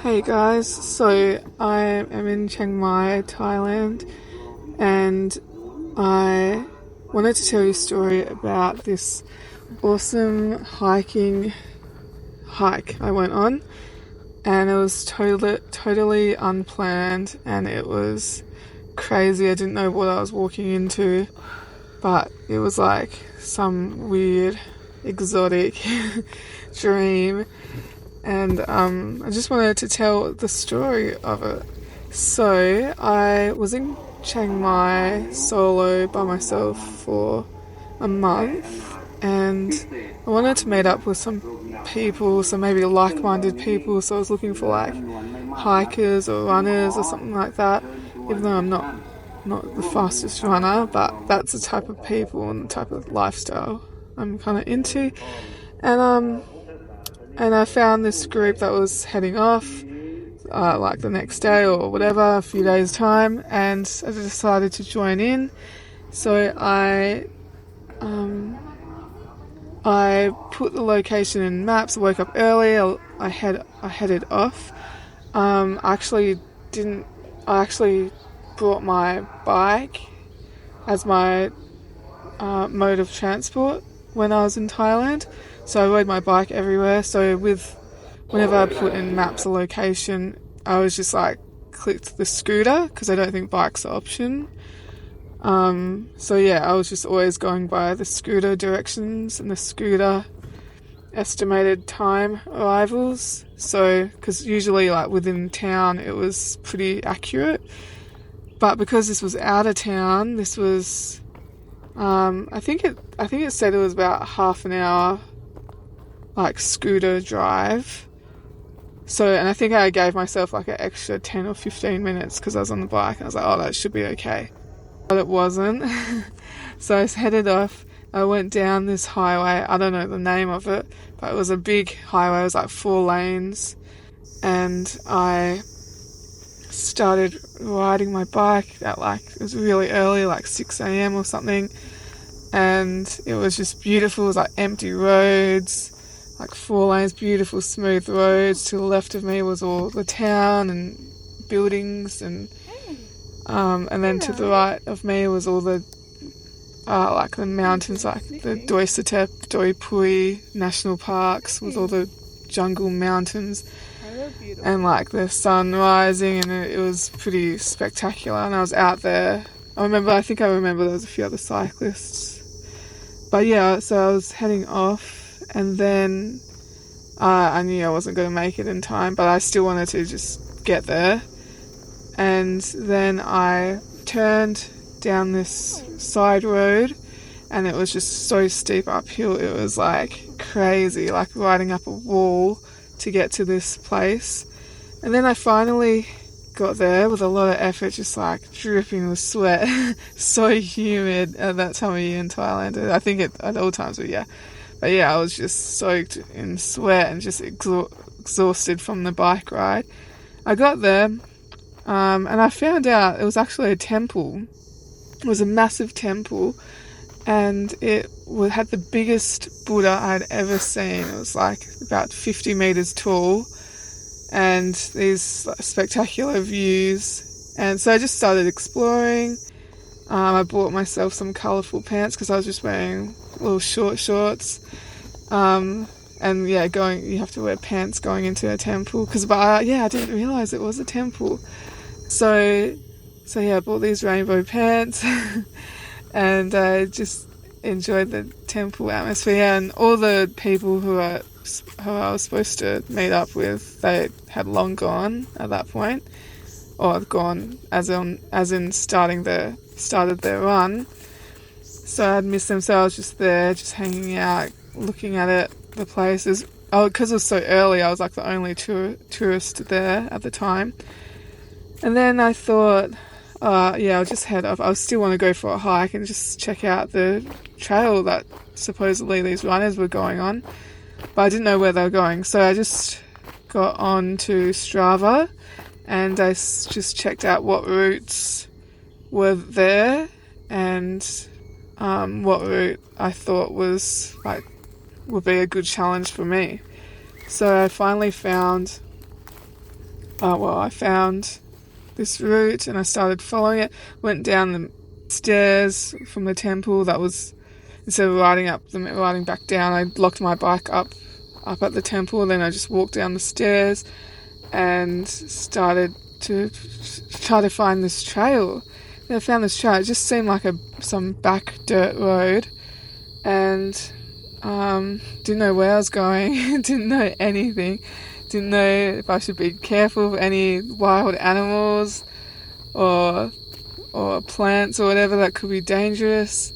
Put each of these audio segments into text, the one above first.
Hey guys, so I am in Chiang Mai, Thailand, and I wanted to tell you a story about this awesome hike I went on, and it was totally unplanned, and it was crazy. I didn't know what I was walking into, but it was like some weird, exotic dream. And I just wanted to tell the story of it. So I was in Chiang Mai solo by myself for a month, and I wanted to meet up with some people, so maybe like-minded people. So I was looking for like hikers or runners or something like that. Even though I'm not the fastest runner, but that's the type of people and the type of lifestyle I'm kind of into. And I found this group that was heading off, like the next day or whatever, a few days' time, and I decided to join in. So I put the location in maps. I woke up early. I headed off. I actually didn't. I actually brought my bike as my mode of transport when I was in Thailand. So I rode my bike everywhere. So whenever I put in maps a location, I was just like clicked the scooter because I don't think bike's an option. So yeah, I was just always going by the scooter directions and the scooter estimated time arrivals. So, because usually like within town it was pretty accurate, but because this was out of town, this was I think it said it was about half an hour like scooter drive. So, and I think I gave myself like an extra 10 or 15 minutes because I was on the bike. I was like, oh, that should be okay. But it wasn't. So I headed off. I went down this highway. I don't know the name of it, but it was a big highway. It was like 4 lanes. And I started riding my bike at it was really early, like 6 a.m. or something. And it was just beautiful. It was like empty roads, like 4 lanes, beautiful smooth roads. To the left of me was all the town and buildings, and then to the right of me was all the like the mountains, like the Suthep, Pui national parks, with all the jungle mountains, and like the sun rising, and it was pretty spectacular. And I was out there. I think I remember there was a few other cyclists. But yeah, so I was heading off, and then I knew I wasn't going to make it in time, but I still wanted to just get there. And then I turned down this side road, and it was just so steep uphill. It was like crazy, like riding up a wall to get to this place. And then I finally got there with a lot of effort, just like dripping with sweat. So humid at that time of year in Thailand. I think it at all times, but yeah. But yeah, I was just soaked in sweat and just exhausted from the bike ride. I got there, and I found out it was actually a temple. It was a massive temple, and it had the biggest Buddha I'd ever seen. It was like about 50 meters tall, and these spectacular views. And so I just started exploring. I bought myself some colourful pants because I was just wearing little short shorts. And yeah, you have to wear pants going into a temple I didn't realise it was a temple. So yeah, I bought these rainbow pants and I just enjoyed the temple atmosphere, and all the people who I was supposed to meet up with, they had long gone at that point, or gone as in started their run. So I'd missed them, so I was just there, just hanging out, looking at it, the places. Oh, because it was so early, I was like the only tourist there at the time. And then I thought, I'll just head off. I still want to go for a hike and just check out the trail that supposedly these runners were going on. But I didn't know where they were going. So I just got on to Strava and I just checked out what routes were there and what route I thought would be a good challenge for me. So I finally found I found this route and I started following it. Went down the stairs from the temple. That was, instead of riding back down, I locked my bike up at the temple. And then I just walked down the stairs and started to try to find this trail. And I found this trail. It just seemed like some back dirt road, and didn't know where I was going. Didn't know anything. Didn't know if I should be careful of any wild animals or plants or whatever that could be dangerous,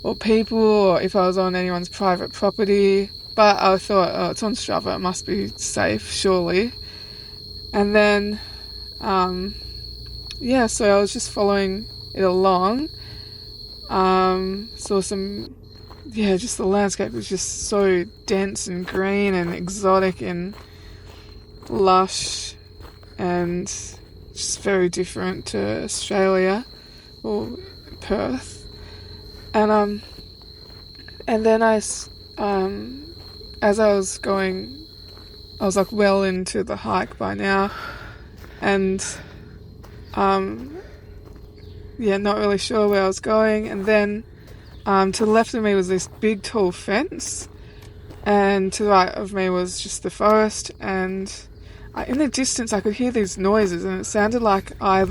or people, or if I was on anyone's private property. But I thought, oh, it's on Strava, it must be safe, surely. And then, so I was just following it along. Saw some, just the landscape was just so dense and green and exotic and lush and just very different to Australia or Perth. And then as I was going, I was like well into the hike by now, and not really sure where I was going. And then to the left of me was this big tall fence, and to the right of me was just the forest. And in the distance I could hear these noises, and it sounded like I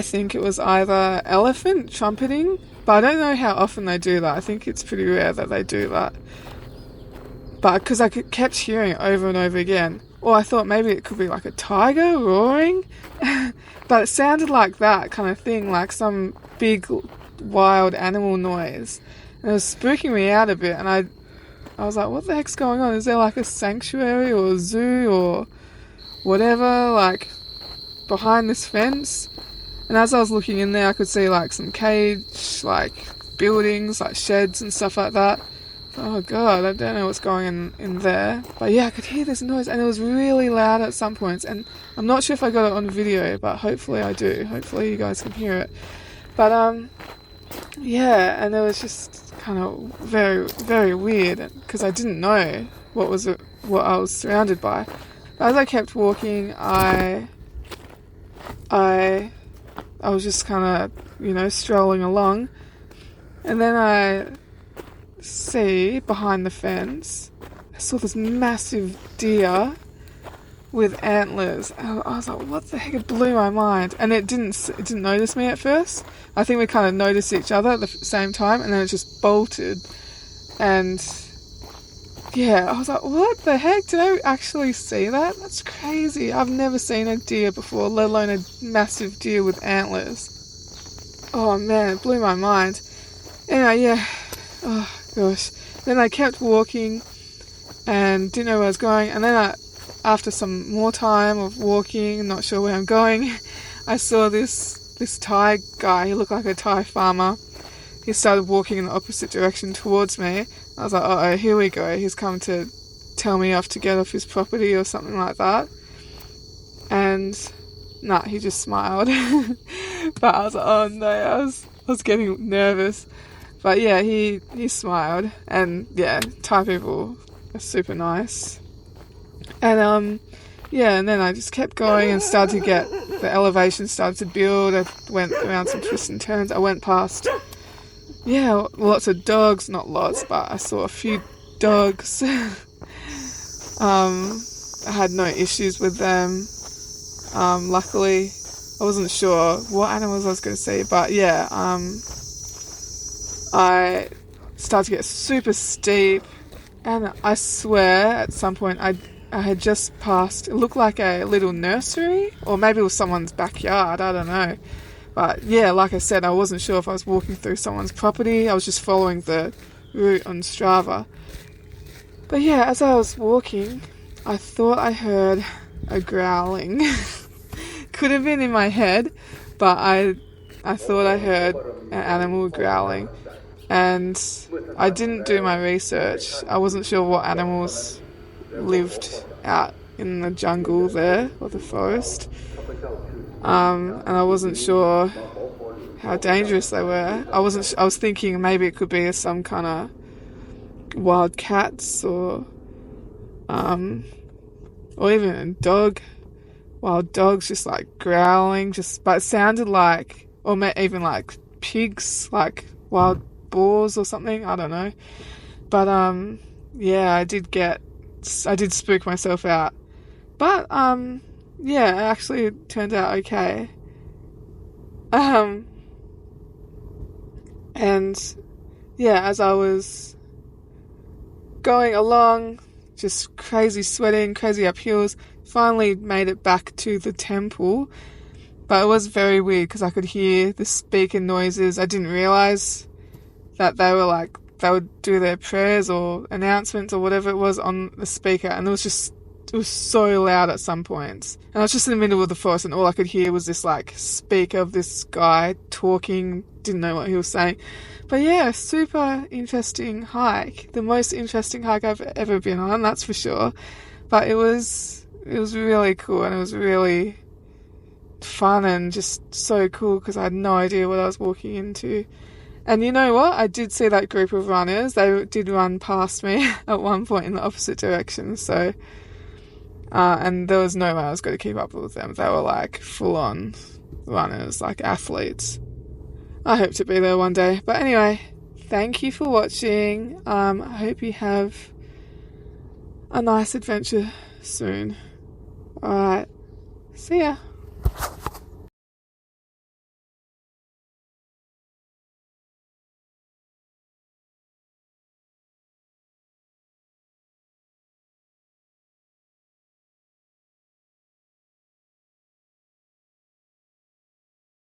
think it was either elephant trumpeting, but I don't know how often they do that. I think it's pretty rare that they do that. But because I kept hearing it over and over again. Or I thought maybe it could be like a tiger roaring. But it sounded like that kind of thing, like some big wild animal noise. And it was spooking me out a bit, and I was like, what the heck's going on? Is there like a sanctuary or a zoo or whatever, like behind this fence? And as I was looking in there, I could see like some cage, like buildings, like sheds and stuff like that. Oh God, I don't know what's going on in there. But yeah, I could hear this noise, and it was really loud at some points. And I'm not sure if I got it on video, but hopefully I do. Hopefully you guys can hear it. But and it was just kind of very, very weird, because I didn't know what I was surrounded by. But as I kept walking, I was just kind of, strolling along, and then I see behind the fence, I saw this massive deer with antlers, and I was like, what the heck? It blew my mind. And it didn't notice me at first. I think we kind of noticed each other at the same time, and then it just bolted. And I was like, what the heck? Did I actually see that? That's crazy. I've never seen a deer before, let alone a massive deer with antlers. Oh man, it blew my mind. Anyway, oh gosh. Then I kept walking and didn't know where I was going. And then after some more time of walking, not sure where I'm going, I saw this Thai guy. He looked like a Thai farmer. He started walking in the opposite direction towards me. I was like, oh, here we go. He's come to tell me off to get off his property or something like that. And he just smiled. But I was like, oh no, I was getting nervous. But yeah, he smiled. And yeah, Thai people are super nice. And and then I just kept going and started to get, the elevation started to build. I went around some twists and turns. I went past, lots of dogs, not lots, but I saw a few dogs. I had no issues with them. Luckily, I wasn't sure what animals I was going to see, but I started to get super steep, and I swear at some point I had just passed, it looked like a little nursery, or maybe it was someone's backyard, I don't know. But yeah, like I said, I wasn't sure if I was walking through someone's property. I was just following the route on Strava. But yeah, as I was walking, I thought I heard a growling. Could have been in my head, but I thought I heard an animal growling. And I didn't do my research. I wasn't sure what animals lived out in the jungle there, or the forest. And I wasn't sure how dangerous they were. I was thinking maybe it could be some kind of wild cats or even a dog. wild dogs just like growling, but it sounded like, or even like pigs, like wild boars or something. I don't know. But yeah, I did spook myself out. But yeah, it actually turned out okay. Um, and yeah, as I was going along, just crazy sweating, crazy up hills, finally made it back to the temple. But it was very weird because I could hear the speaker noises. I didn't realize that they would do their prayers or announcements or whatever it was on the speaker, and it was so loud at some points. And I was just in the middle of the forest, and all I could hear was this like speaker of this guy talking, didn't know what he was saying. But yeah, super interesting hike. The most interesting hike I've ever been on, that's for sure. But it was really cool, and it was really fun and just so cool because I had no idea what I was walking into. And you know what? I did see that group of runners. They did run past me at one point in the opposite direction. So, and there was no way I was going to keep up with them. They were like full-on runners, like athletes. I hope to be there one day. But anyway, thank you for watching. I hope you have a nice adventure soon. Alright, see ya.